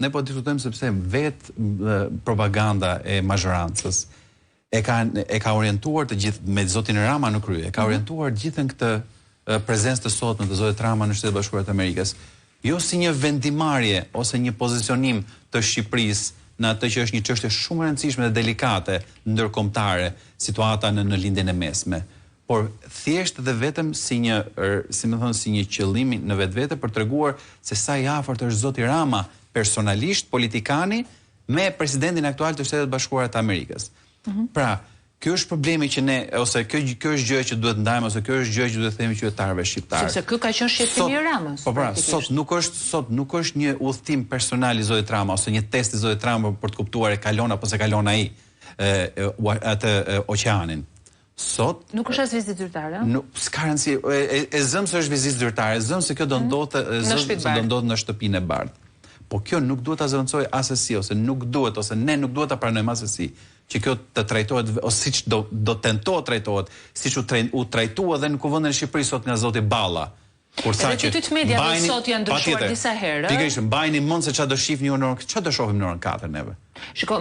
Ne po diskutojmë sepse vetë propaganda e mazhorancës e ka orientuar të gjithë, me zotin Rama në krye, e ka orientuar gjithën këtë prezencë të sotme të zotit Rama në Shtetet Bashkuara të Amerikës, jo si një vendimarrje ose një pozicionim të Shqipërisë në atë që është një çështje shumë e rëndësishme dhe delikate ndërkombëtare, situata në lindjen e mesme, por thjesht dhe vetëm si një qëllim në vetvete për treguar se sa i afërt është zoti Rama personalisht politikani me presidentin aktual të Shtetet Bashkuara të Amerikës. Pra, kjo është problemi që ne, ose kjo është gjë që duhet ndajmë, ose kjo është gjë që duhet themi qytetarëve shqiptarë. Sepse kjo ka qenë shqetësimi i Ramës. Po pra, sot nuk është një udhtim personal i zotit Rama, ose një test i zotit Rama për të kuptuar e kalon apo se kalon ai atë oqeanin. Sot nuk është as vizitë zyrtare. S'ka rëndësi, e zëm se është vizitë zyrtare, e zëm se kjo do ndodhte në shtëpinë e bardhë. Po kjo nuk duhet ta zëvendësoj asesi, ose ne nuk duhet ta pranojmë asesi që kjo të trajtohet, ose siç do tentohet trajtohet, siç u trajtua edhe në Kuvendin e Shqipërisë sot nga zoti Balla. Edhe çtyt mediat sot janë ndryshuar disa herë. Pikërisht, mbajini mend se çfarë do shihni në orën, çfarë do shohim në orën 4 neve. Shiko,